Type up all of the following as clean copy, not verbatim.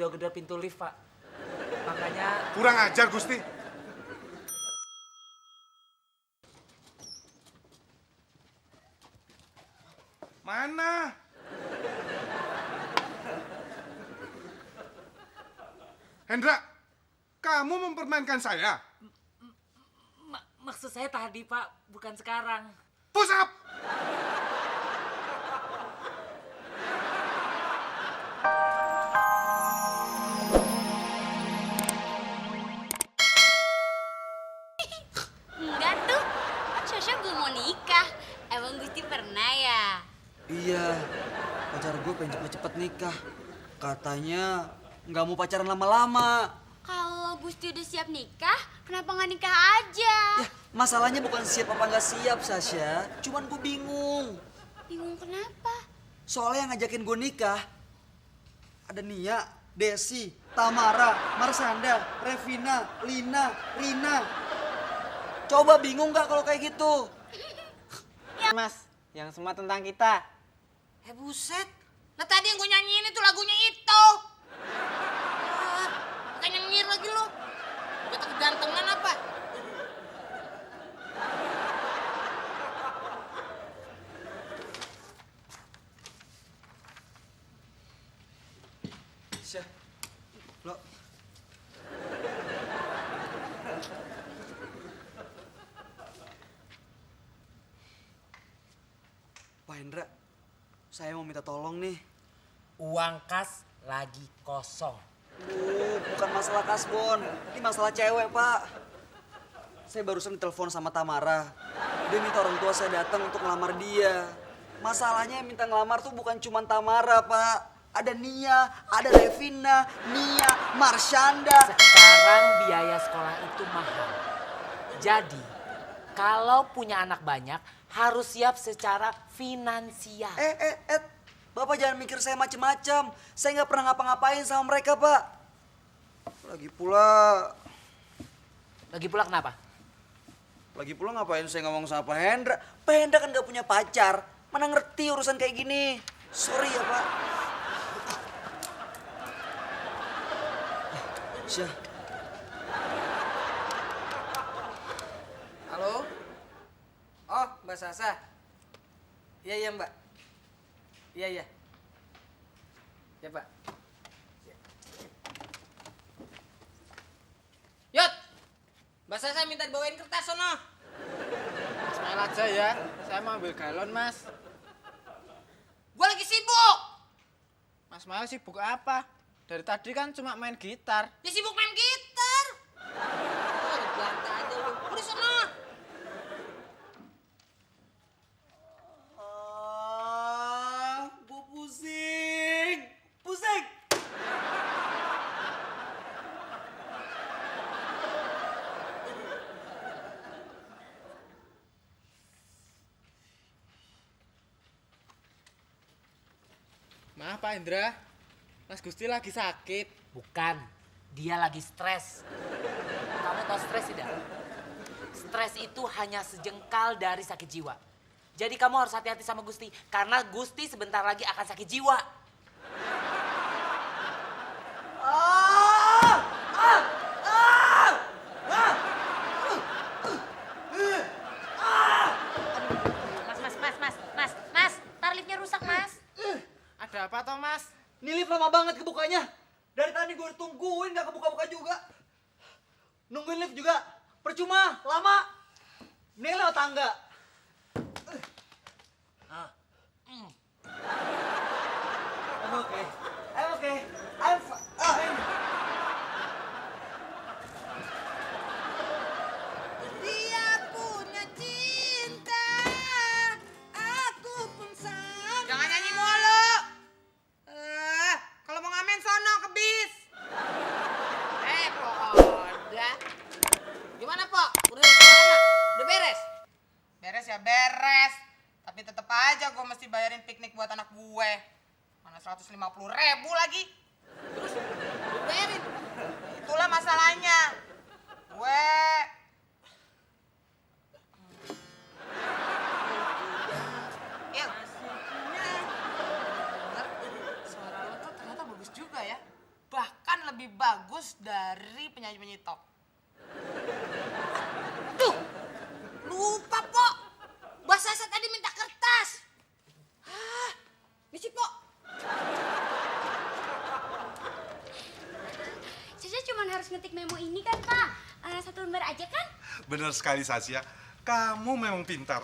ngegedor-gedor pintu lift, Pak. Makanya... Kurang ajar, Gusti. Mana? Hendra, kamu mempermainkan saya? Maksud saya tadi, Pak, bukan sekarang. Push up! Enggak tuh, kan Sasha belum mau nikah. Emang Gusti pernah ya? Iya, pacar gue pengen cepet-cepet nikah. Katanya nggak mau pacaran lama-lama. Kalau Gusti udah siap nikah, kenapa nggak nikah aja? Ya, masalahnya bukan siap apa nggak siap, Sasha. Cuman gue bingung. Bingung kenapa? Soalnya yang ngajakin gue nikah, ada Nia, Desi, Tamara, Marsanda, Revina, Lina, Rina. Coba bingung nggak kalau kayak gitu? Mas, yang semua tentang kita. Buset. Nah tadi yang gue nyanyiin itu lagunya itu. Bukan nyengir lagi lo. Gak kegantengan apa? Syah, lo. Pak Hendra, saya mau minta tolong nih. Uang kas lagi kosong. Bukan masalah kasbon, ini masalah cewek, Pak. Saya barusan ditelepon sama Tamara. Dia minta orang tua saya datang untuk ngelamar dia. Masalahnya yang minta ngelamar tuh bukan cuma Tamara, Pak. Ada Nia, ada Revina, Nia, Marshanda. Sekarang biaya sekolah itu mahal. Jadi, kalau punya anak banyak, harus siap secara finansial. Bapak jangan mikir saya macem-macem. Saya nggak pernah ngapa-ngapain sama mereka, Pak. Lagi pula Kenapa? ngapain saya ngomong sama Pak Hendra? Pak Hendra kan nggak punya pacar. Mana ngerti urusan kayak gini. Sorry ya, Pak. Syah. Halo? Oh, Mbak Sasa. Iya, Mbak. Iya. Ya, Pak. Yot! Mbak Sasa minta dibawain kertas sono. Ismail aja ya, saya mau ambil galon, Mas. Gue lagi sibuk. Mas Ismail sibuk apa? Dari tadi kan cuma main gitar. Ya sibuk main gitar. Oh, bantah aja lu. Udah sono. Gue pusing. Pusing. Maaf Pak Indra, Mas Gusti lagi sakit. Bukan, dia lagi stres. Kamu tahu stres tidak? Stres itu hanya sejengkal dari sakit jiwa. Jadi kamu harus hati-hati sama Gusti, karena Gusti sebentar lagi akan sakit jiwa. Mas, tar liftnya rusak, Mas. Ada apa toh, Mas? Ini lift lama banget kebukanya. Dari tadi gue tungguin gak kebuka-buka juga. Nungguin lift juga. Percuma, lama. Ini lewat tangga. I'm okay. I'm fine. Dia punya cinta, aku pun sama. Jangan nyanyi mulu. Kalau mau ngamen sono ke bis. Udah. Gimana, Pok? Udah gimana? Udah beres? Beres ya beres. Tapi tetep aja gue mesti bayarin piknik buat anak gue. Mana 150.000 lagi. Terus gue bayarin. Itulah masalahnya. Gue Il, suara lo tuh ternyata bagus juga ya. Bah, bagus dari penyanyi-penyanyi top. Tuh, lupa, Pok. Mbak Sasa tadi minta kertas. Hah, misi, Pok. Caca cuma harus ngetik memo ini kan, Pak? Satu lembar aja kan? Benar sekali, Sasya. Kamu memang pintar.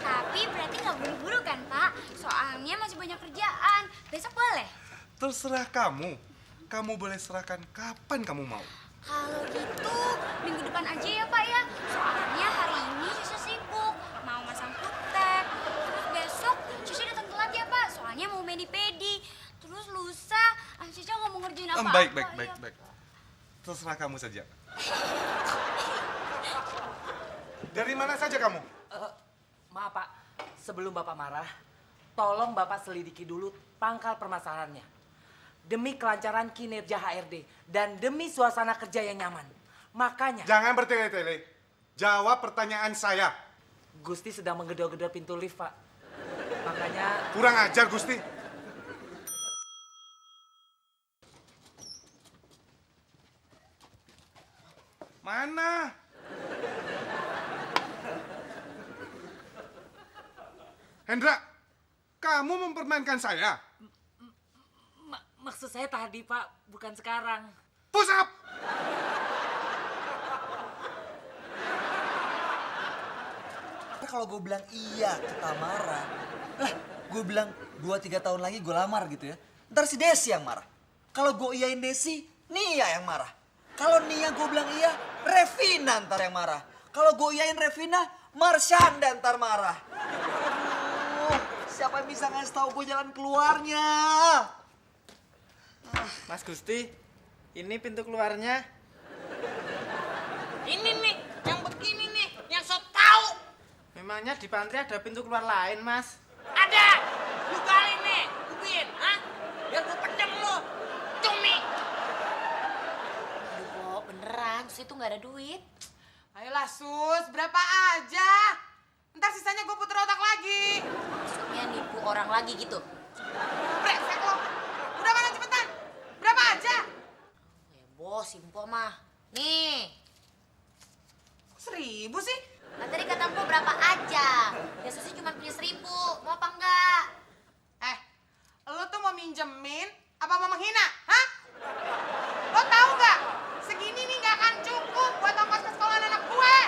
Tapi berarti nggak buru-buru kan, Pak? Soalnya masih banyak kerjaan. Besok boleh? Terserah kamu. Kamu boleh serahkan kapan kamu mau. Kalau gitu, minggu depan aja ya, Pak ya. Soalnya hari ini Caca sibuk. Mau masang kutek. Terus besok Caca datang telat ya, Pak. Soalnya mau medi-pedi. Terus lusa, Caca nggak mau ngerjain apa-apa. Baik. ya. Terserah kamu saja. Dari mana saja kamu? Maaf Pak, sebelum Bapak marah, tolong Bapak selidiki dulu pangkal permasalahannya. Demi kelancaran kinerja HRD dan demi suasana kerja yang nyaman. Makanya, Jangan bertele-tele. Jawab pertanyaan saya. Gusti sedang menggedor-gedor pintu lift, Pak. Makanya, Kurang ajar, Gusti. Mana? Hendra, kamu mempermainkan saya? maksud saya tadi, Pak, bukan sekarang. Push up! Kalau gue bilang iya ke Tamara, lah gue bilang 2-3 tahun lagi gue lamar gitu ya. Ntar si Desi yang marah. Kalau gue iyain Desi, Nia yang marah. Kalau Nia gue bilang iya, Revina ntar yang marah. Kalau gue iyain Revina, Marsyanda ntar marah. Aduh, siapa yang bisa ngasih tahu gue jalan keluarnya? Mas Gusti, ini pintu keluarnya. Ini nih, yang begini nih, yang so tau. Memangnya di pantry ada pintu keluar lain, Mas? Ada, lu kali nih, Ubin, hah? Biar gue pedang lu, cumi. Aduh, Pok, beneran. Sus itu nggak ada duit. Ayolah Sus, berapa aja? Ntar sisanya gue puter otak lagi. Maksudnya nipu orang lagi gitu. Brengsek lo. Udah mana cepetan? Berapa aja? Bos, Mpok mah. Nih, 1.000 sih? nah tadi kata Mpok berapa aja? Ya Susi cuma punya 1.000, mau apa enggak? Lo tuh mau minjemin apa mau menghina? Hah? Lo tahu nggak? Segini nih nggak akan cukup buat ongkos ke sekolah anak gue.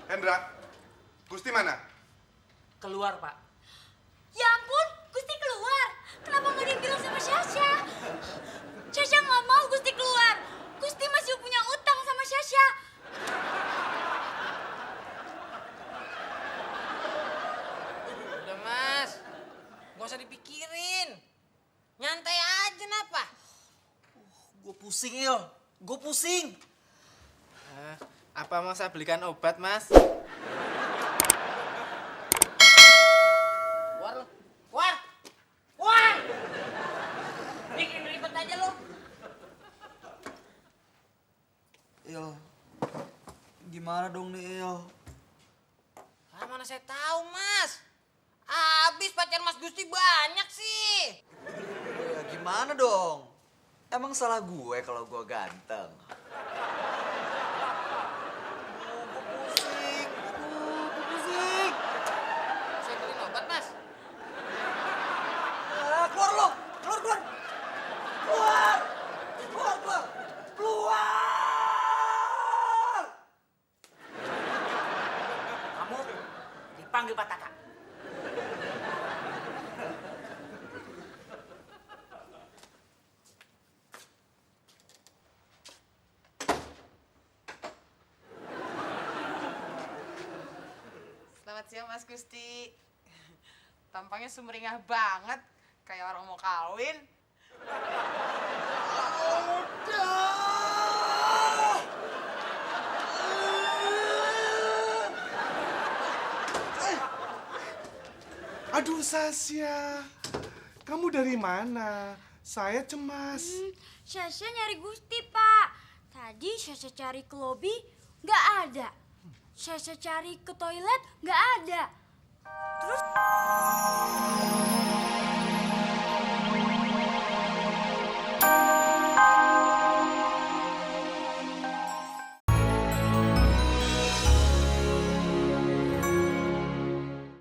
Hendra, Gusti mana? Keluar, Pak. Ya ampun, Gusti keluar. Kenapa nggak dia bilang sama Syasha? Syasha nggak mau Gusti keluar. Gusti masih punya utang sama Syasha. Udah Mas, gak usah dipikirin. Nyantai aja napa? Gue pusing, Il. Gue pusing. Apa mau saya belikan obat, Mas? Keluar lu, keluar, keluar. Bikin ribet aja lu. Il, gimana dong nih, Il? Ah, mana saya tahu Mas. Abis pacar Mas Gusti banyak sih. Ya gimana dong? Emang salah gue kalau gue ganteng? Saya beliin obat Mas. Keluar lo! Keluar, keluar! Keluar! Keluar, keluar! Keluar! Kamu dipanggil Pak Taka. Selamat siang Mas Gusti. Tampangnya sumringah banget, kayak orang mau kawin. Aduh, Sasya. Kamu dari mana? Saya cemas. Syasha nyari Gusti, Pak. Tadi Syasha cari ke lobi, nggak ada. Syasha cari ke toilet, nggak ada.